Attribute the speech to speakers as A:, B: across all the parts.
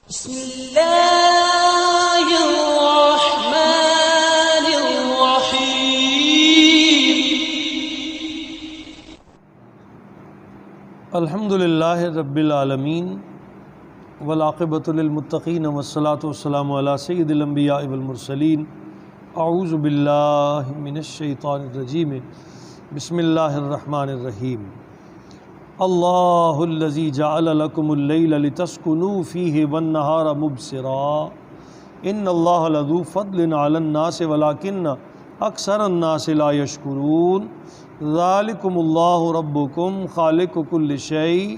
A: بسم اللہ الرحمن الرحیم
B: الحمد للہ رب العالمین والعاقبۃ للمتقین والصلاۃ والسلام علی سید الانبیاء والمرسلین اعوذ باللہ من الشیطان الرجیم بسم اللہ الرحمن الرحیم اللہ الذی جعل لکم اللیل لتسکنوا فیہ والنہار مبصرا ان اللہ لذو فضل علی الناس ولکن اکثر الناس لا یشکرون ذالکم اللہ ربکم خالق کل شیء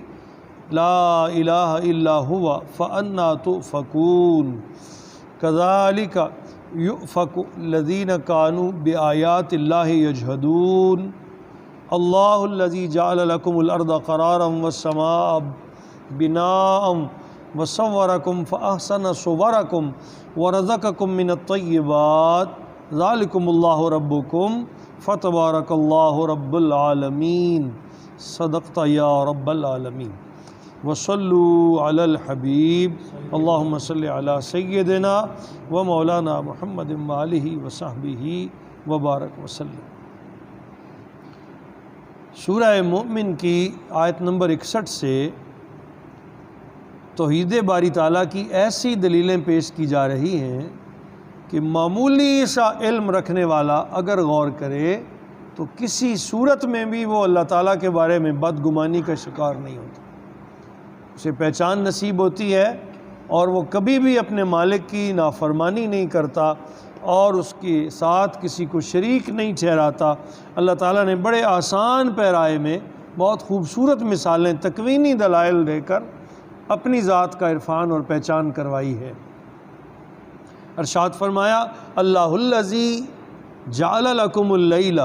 B: لا الہ الا هو فأنا تؤفکون کذالک یؤفک الذین کانوا بآیات اللہ یجحدون اللہ الذی جعل لکم الارض قرارا والسماء بناء وصورکم فاحسن صورکم ورزقکم من الطیبات ذالکم اللہ ربکم فتبارک اللہ رب العالمین صدقت یا رب العالمین وصلوا علی الحبیب اللہم صلی علی سیدنا و مولانا محمد وآلہ وصحبہ وبارک وسلم۔ سورہ مومن کی آیت نمبر 61 سے توحید باری تعالیٰ کی ایسی دلیلیں پیش کی جا رہی ہیں کہ معمولی سا علم رکھنے والا اگر غور کرے تو کسی صورت میں بھی وہ اللہ تعالیٰ کے بارے میں بدگمانی کا شکار نہیں ہوتا، اسے پہچان نصیب ہوتی ہے اور وہ کبھی بھی اپنے مالک کی نافرمانی نہیں کرتا اور اس کے ساتھ کسی کو شریک نہیں ٹھہراتا۔ اللہ تعالیٰ نے بڑے آسان پیرائے میں بہت خوبصورت مثالیں تکوینی دلائل دے کر اپنی ذات کا عرفان اور پہچان کروائی ہے۔ ارشاد فرمایا اللہ الذی جعل لکم اللیل،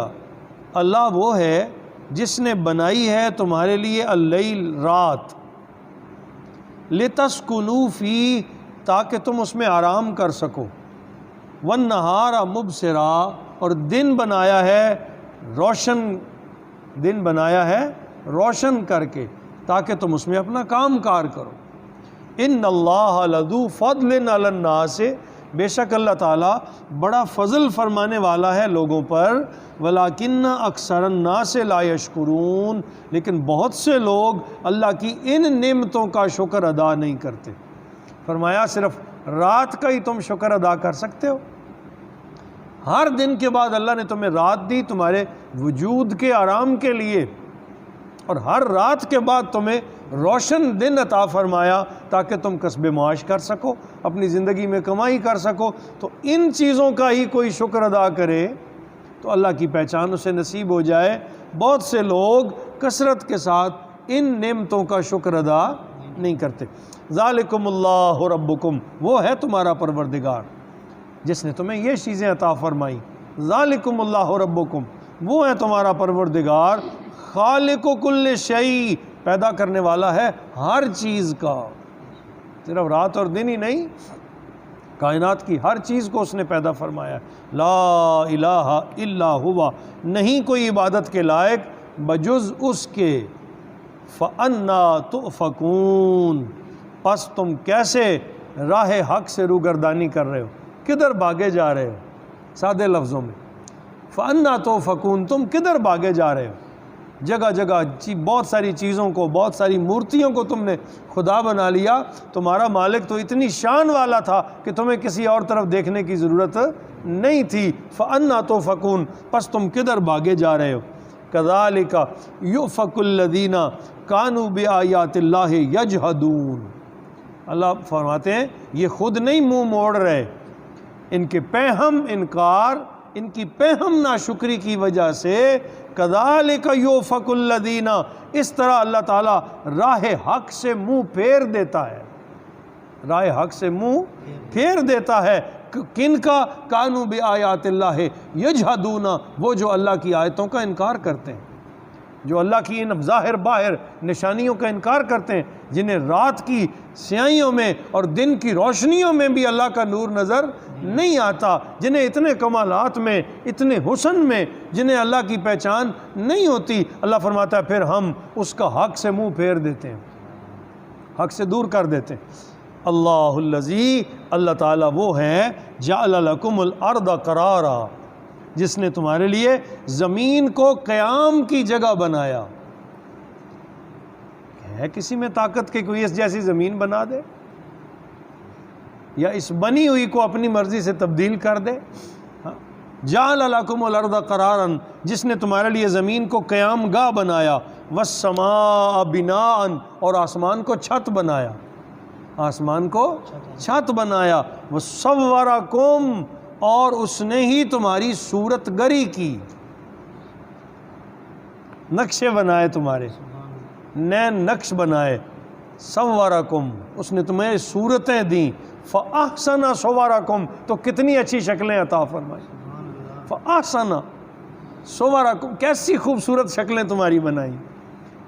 B: اللہ وہ ہے جس نے بنائی ہے تمہارے لیے اللیل رات، لتسکنوا فیہ تاکہ تم اس میں آرام کر سکو، والنہار مبصرا اور دن بنایا ہے روشن کر کے تاکہ تم اس میں اپنا کام کار کرو۔ ان اللہ لذو فضل علی الناس، بے شک اللہ تعالیٰ بڑا فضل فرمانے والا ہے لوگوں پر، ولیکن اکثر الناس لا یشکرون، لیکن بہت سے لوگ اللہ کی ان نعمتوں کا شکر ادا نہیں کرتے۔ فرمایا صرف رات کا ہی تم شکر ادا کر سکتے ہو؟ ہر دن کے بعد اللہ نے تمہیں رات دی تمہارے وجود کے آرام کے لیے، اور ہر رات کے بعد تمہیں روشن دن عطا فرمایا تاکہ تم کسب معاش کر سکو، اپنی زندگی میں کمائی کر سکو۔ تو ان چیزوں کا ہی کوئی شکر ادا کرے تو اللہ کی پہچان اسے نصیب ہو جائے۔ بہت سے لوگ کثرت کے ساتھ ان نعمتوں کا شکر ادا نہیں کرتے۔ ذالکم اللہ ربکم، وہ ہے تمہارا پروردگار جس نے تمہیں یہ چیزیں عطا فرمائیں۔ ذالکم اللہ ربکم، وہ ہے تمہارا پروردگار، خالق کل شیء، پیدا کرنے والا ہے ہر چیز کا، صرف رات اور دن ہی نہیں، کائنات کی ہر چیز کو اس نے پیدا فرمایا۔ لا الہ الا ہوا، نہیں کوئی عبادت کے لائق بجز اس کے، فأنا تؤفکون، پس تم کیسے راہ حق سے روگردانی کر رہے ہو، کدھر بھاگے جا رہے ہو؟ سادے لفظوں میں فأنا تؤفکون، تم کدھر بھاگے جا رہے ہو؟ جگہ جگہ بہت ساری چیزوں کو، بہت ساری مورتیوں کو تم نے خدا بنا لیا۔ تمہارا مالک تو اتنی شان والا تھا کہ تمہیں کسی اور طرف دیکھنے کی ضرورت نہیں تھی۔ فأنا تؤفکون، پس تم کدھر بھاگے جا رہے ہو؟ کذالک یؤفک الذین کانوا بآیات اللہ یجحدون، اللہ فرماتے ہیں یہ خود نہیں منہ موڑ رہے، ان کے پہم انکار، ان کی پہم ناشکری کی وجہ سے کذالک یؤفک الذین، اس طرح اللہ تعالیٰ راہ حق سے منہ پھیر دیتا ہے، راہ حق سے منہ پھیر دیتا ہے۔ کن کا؟ کانوا بآیات اللہ یجحدون، وہ جو اللہ کی آیتوں کا انکار کرتے ہیں، جو اللہ کی ان ظاہر باہر نشانیوں کا انکار کرتے ہیں، جنہیں رات کی سیاہیوں میں اور دن کی روشنیوں میں بھی اللہ کا نور نظر نہیں آتا، جنہیں اتنے کمالات میں، اتنے حسن میں، جنہیں اللہ کی پہچان نہیں ہوتی۔ اللہ فرماتا ہے پھر ہم اس کا حق سے منہ پھیر دیتے ہیں، حق سے دور کر دیتے ہیں۔ اللہ الذی، اللہ تعالیٰ وہ ہے جعل لکم الارض قرارا، جس نے تمہارے لیے زمین کو قیام کی جگہ بنایا۔ ہے کسی میں طاقت کہ کوئی اس جیسی زمین بنا دے یا اس بنی ہوئی کو اپنی مرضی سے تبدیل کر دے؟ جعل لکم الارض قرارا، جس نے تمہارے لیے زمین کو قیام گاہ بنایا، والسماء بناء، اور آسمان کو چھت بنایا، آسمان کو چھت بنایا، وصورکم، اور اس نے ہی تمہاری صورت گری کی، نقشے بنائے تمہارے، نئے نقش بنائے، صورکم، اس نے تمہیں صورتیں دیں، فاحسن صورکم، تو کتنی اچھی شکلیں عطا فرمائی، فاحسن صورکم، کیسی خوبصورت شکلیں تمہاری بنائی،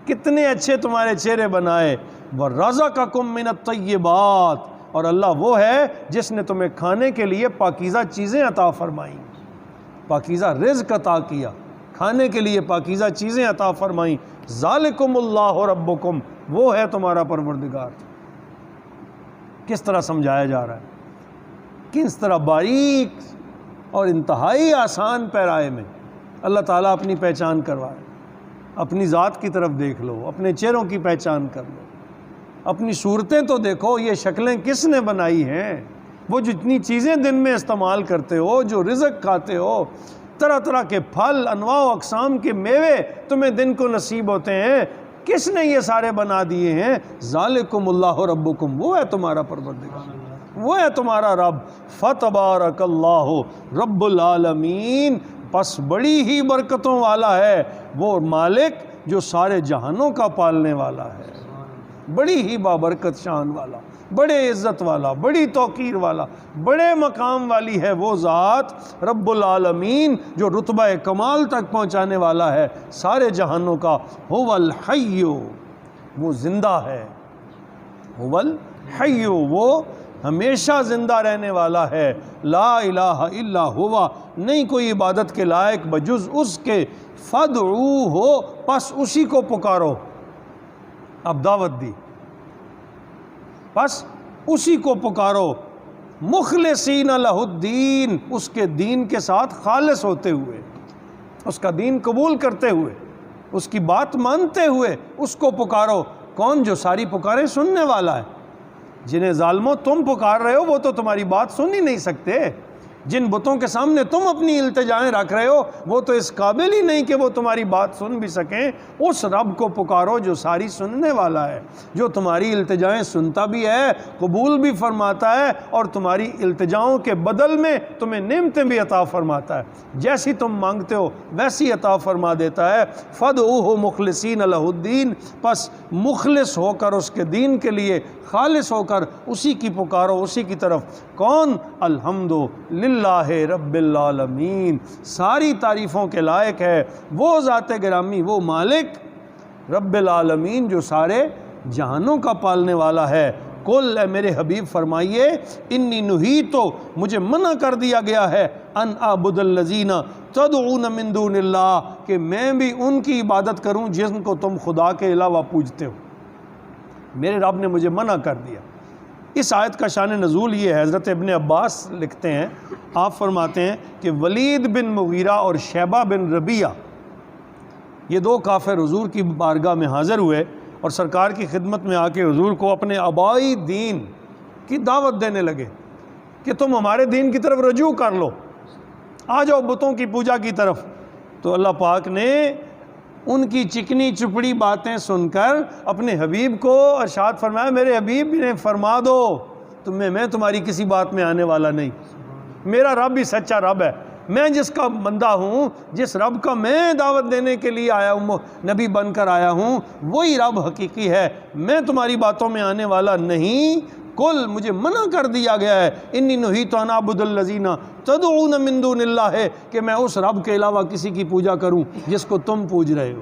B: کتنے اچھے تمہارے چہرے بنائے، ورزقکم من الطیبات، اور اللہ وہ ہے جس نے تمہیں کھانے کے لیے پاکیزہ چیزیں عطا فرمائیں، پاکیزہ رزق عطا کیا، کھانے کے لیے پاکیزہ چیزیں عطا فرمائیں، ذالکم اللہ ربکم، وہ ہے تمہارا پروردگار۔ کس طرح سمجھایا جا رہا ہے، کس طرح باریک اور انتہائی آسان پیرائے میں اللہ تعالیٰ اپنی پہچان کروا رہا ہے۔ اپنی ذات کی طرف دیکھ لو، اپنے چہروں کی پہچان کر لو، اپنی صورتیں تو دیکھو، یہ شکلیں کس نے بنائی ہیں؟ وہ جتنی چیزیں دن میں استعمال کرتے ہو، جو رزق کھاتے ہو، طرح طرح کے پھل، انواع و اقسام کے میوے تمہیں دن کو نصیب ہوتے ہیں، کس نے یہ سارے بنا دیے ہیں؟ ذالکم اللہ ربکم، وہ ہے تمہارا پروردگار، وہ ہے تمہارا رب، فتبارک اللہ رب العالمین، پس بڑی ہی برکتوں والا ہے وہ مالک جو سارے جہانوں کا پالنے والا ہے، بڑی ہی بابرکت شان والا، بڑے عزت والا، بڑی توقیر والا، بڑے مقام والی ہے وہ ذات رب العالمین جو رتبہ کمال تک پہنچانے والا ہے سارے جہانوں کا۔ هو الحی، وہ زندہ ہے، هو الحی، وہ ہمیشہ زندہ رہنے والا ہے، لا الہ الا ہوا، نہیں کوئی عبادت کے لائق بجز اس کے، فادعوہ، پس اسی کو پکارو، اب دعوت دی، پس اسی کو پکارو، مخلصین لہ الدین، اس کے دین کے ساتھ خالص ہوتے ہوئے، اس کا دین قبول کرتے ہوئے، اس کی بات مانتے ہوئے اس کو پکارو۔ کون؟ جو ساری پکاریں سننے والا ہے۔ جنہیں ظالموں تم پکار رہے ہو وہ تو تمہاری بات سن ہی نہیں سکتے، جن بتوں کے سامنے تم اپنی التجائیں رکھ رہے ہو وہ تو اس قابل ہی نہیں کہ وہ تمہاری بات سن بھی سکیں۔ اس رب کو پکارو جو ساری سننے والا ہے، جو تمہاری التجائیں سنتا بھی ہے، قبول بھی فرماتا ہے، اور تمہاری التجاؤں کے بدل میں تمہیں نعمتیں بھی عطا فرماتا ہے، جیسی تم مانگتے ہو ویسی عطا فرما دیتا ہے۔ فادعوہ مخلصین لہ الدین، پس مخلص ہو کر اس کے دین کے لیے، خالص ہو کر اسی کی پکارو، اسی کی طرف۔ کون؟ الحمد للہ رب العالمین، ساری تعریفوں کے لائق ہے وہ ذات گرامی، وہ مالک رب العالمین جو سارے جہانوں کا پالنے والا ہے۔ قل، اے میرے حبیب فرمائیے، انی نہیتو، مجھے منع کر دیا گیا ہے، ان اعبد الذین تدعون من دون اللہ، کہ میں بھی ان کی عبادت کروں جن کو تم خدا کے علاوہ پوجتے ہو، میرے رب نے مجھے منع کر دیا۔ اس آیت کا شان نزول یہ ہے، حضرت ابن عباس لکھتے ہیں، آپ فرماتے ہیں کہ ولید بن مغیرہ اور شیبہ بن ربیعہ، یہ دو کافر حضور کی بارگاہ میں حاضر ہوئے اور سرکار کی خدمت میں آ کے حضور کو اپنے آبائی دین کی دعوت دینے لگے کہ تم ہمارے دین کی طرف رجوع کر لو، آ جاؤ بتوں کی پوجا کی طرف۔ تو اللہ پاک نے ان کی چکنی چپڑی باتیں سن کر اپنے حبیب کو ارشاد فرمایا، میرے حبیب نے فرما دو میں تمہاری کسی بات میں آنے والا نہیں، میرا رب ہی سچا رب ہے، میں جس کا بندہ ہوں، جس رب کا میں دعوت دینے کے لیے آیا ہوں، نبی بن کر آیا ہوں، وہی رب حقیقی ہے، میں تمہاری باتوں میں آنے والا نہیں۔ کل، مجھے منع کر دیا گیا ہے، انی نہیت ان اعبد الذین تدعون من دون اللہ، کہ میں اس رب کے علاوہ کسی کی پوجا کروں جس کو تم پوج رہے ہو۔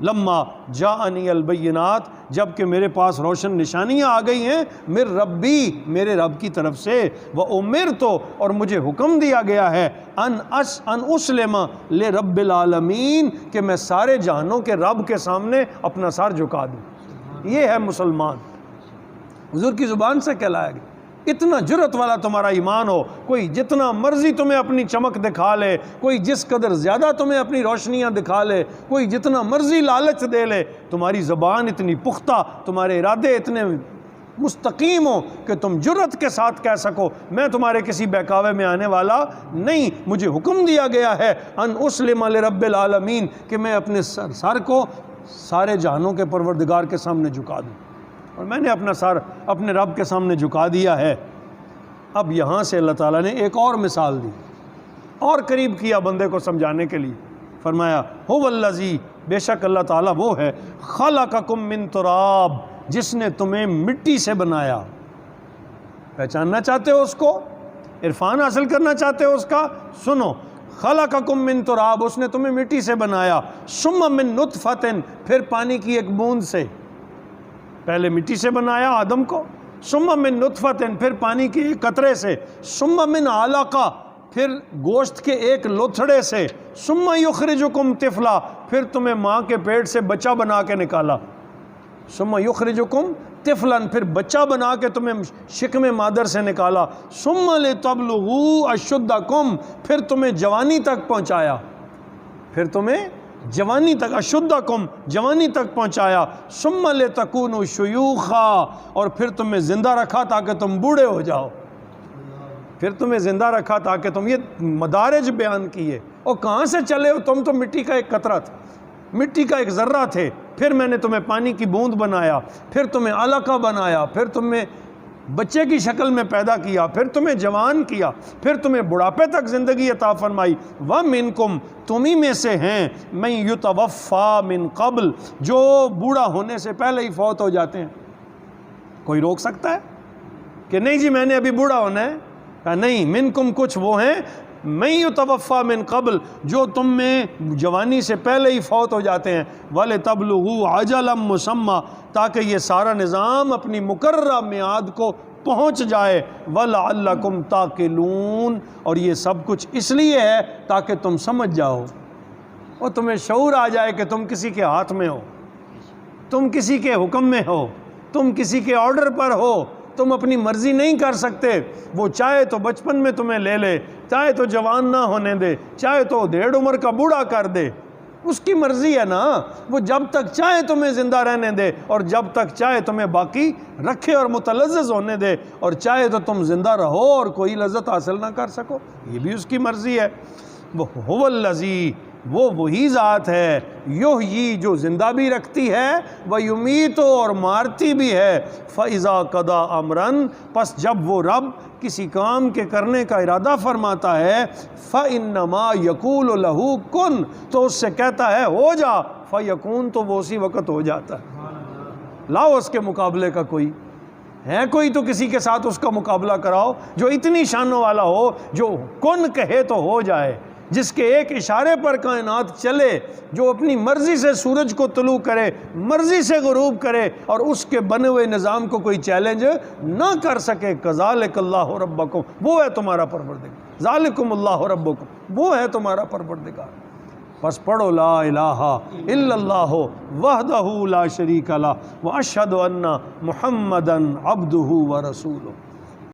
B: لما جاءنی البینات، جب کہ میرے پاس روشن نشانیاں آ گئی ہیں، من ربی، میرے رب کی طرف سے، وامرت، اور مجھے حکم دیا گیا ہے، ان اسلم لرب العالمین، کہ میں سارے جہانوں کے رب کے سامنے اپنا سر جھکا دوں۔ یہ ہے مسلمان، حضور کی زبان سے کہلایا گیا۔ اتنا جرت والا تمہارا ایمان ہو، کوئی جتنا مرضی تمہیں اپنی چمک دکھا لے، کوئی جس قدر زیادہ تمہیں اپنی روشنیاں دکھا لے، کوئی جتنا مرضی لالچ دے لے، تمہاری زبان اتنی پختہ، تمہارے ارادے اتنے مستقیم ہو کہ تم جرت کے ساتھ کہہ سکو میں تمہارے کسی بہکاوے میں آنے والا نہیں، مجھے حکم دیا گیا ہے ان اسلم لرب العالمین کہ میں اپنے سر کو سارے جہانوں کے پروردگار کے سامنے جھکا دوں، اور میں نے اپنا سر اپنے رب کے سامنے جھکا دیا ہے۔ اب یہاں سے اللہ تعالیٰ نے ایک اور مثال دی، اور قریب کیا بندے کو سمجھانے کے لیے، فرمایا هو الذی، بے شک اللہ تعالیٰ وہ ہے، خلقکم من تراب، جس نے تمہیں مٹی سے بنایا۔ پہچاننا چاہتے ہو اس کو، عرفان حاصل کرنا چاہتے ہو اس کا، سنو، خلقکم من تراب، اس نے تمہیں مٹی سے بنایا، ثم من نطفۃ، پھر پانی کی ایک بوند سے، پہلے مٹی سے بنایا آدم کو، ثم من نطفۃ، پھر پانی کے ایک قطرے سے، ثم من علقہ، پھر گوشت کے ایک لوتھڑے سے، ثم یخرجکم طفلا، پھر تمہیں ماں کے پیٹ سے بچہ بنا کے نکالا، ثم یخرجکم طفلا، پھر بچہ بنا کے تمہیں شکم مادر سے نکالا، ثم لتبلغوا اشدکم، پھر تمہیں جوانی تک پہنچایا، پھر تمہیں جوانی تک، اشدکم جوانی تک پہنچایا، ثم لتکونوا شیوخا، اور پھر تمہیں زندہ رکھا تاکہ تم بوڑھے ہو جاؤ، پھر تمہیں زندہ رکھا تاکہ تم، یہ مدارج بیان کیے، اور کہاں سے چلے ہو تم؟ تو مٹی کا ایک قطرہ تھا، مٹی کا ایک ذرہ تھے، پھر میں نے تمہیں پانی کی بوند بنایا، پھر تمہیں علقہ بنایا، پھر تمہیں بچے کی شکل میں پیدا کیا، پھر تمہیں جوان کیا، پھر تمہیں بڑھاپے تک زندگی عطا فرمائی، وَمِنْكُمْ، تمہیں میں سے ہیں، مَن يُتَوَفَّى مِن قبل، جو بوڑھا ہونے سے پہلے ہی فوت ہو جاتے ہیں۔ کوئی روک سکتا ہے کہ نہیں جی میں نے ابھی بوڑھا ہونا ہے؟ کہا نہیں، منکم کچھ وہ ہیں، مَن يُتَوَفَّى مِن قبل، جو تم میں جوانی سے پہلے ہی فوت ہو جاتے ہیں، وَلِتَبْلُغُوا عَجَلًا مُّسَمًّى، تاکہ یہ سارا نظام اپنی مقررہ میعاد کو پہنچ جائے، وَلَعَلَّكُمْ تَعْقِلُونَ، اور یہ سب کچھ اس لیے ہے تاکہ تم سمجھ جاؤ اور تمہیں شعور آ جائے کہ تم کسی کے ہاتھ میں ہو، تم کسی کے حکم میں ہو، تم کسی کے آرڈر پر ہو، تم اپنی مرضی نہیں کر سکتے۔ وہ چاہے تو بچپن میں تمہیں لے لے، چاہے تو جوان نہ ہونے دے، چاہے تو 1.5 عمر کا بوڑھا کر دے، اس کی مرضی ہے نا، وہ جب تک چاہے تمہیں زندہ رہنے دے، اور جب تک چاہے تمہیں باقی رکھے اور متلذذ ہونے دے، اور چاہے تو تم زندہ رہو اور کوئی لذت حاصل نہ کر سکو، یہ بھی اس کی مرضی ہے۔ وہ هو الذی، وہ وہی ذات ہے، یحیی، جو زندہ بھی رکھتی ہے، ویمیت، اور مارتی بھی ہے، فاذا قضی امرا، پس جب وہ رب کسی کام کے کرنے کا ارادہ فرماتا ہے، فانما یقول له کن، تو اس سے کہتا ہے ہو جا، فیکون، تو وہ اسی وقت ہو جاتا ہے۔ لاؤ اس کے مقابلے کا کوئی ہے، کوئی تو کسی کے ساتھ اس کا مقابلہ کراؤ جو اتنی شانوں والا ہو، جو کن کہے تو ہو جائے، جس کے ایک اشارے پر کائنات چلے، جو اپنی مرضی سے سورج کو طلوع کرے، مرضی سے غروب کرے، اور اس کے بنے ہوئے نظام کو کوئی چیلنج نہ کر سکے۔ کذالک اللہ ربکم، وہ ہے تمہارا پروردگار، ذالکم اللہ ربکم، وہ ہے تمہارا پروردگار۔ بس پڑھو لا الہ الا اللہ وحدہ لا شریک لہ واشہد ان محمدا عبدہ ورسولہ۔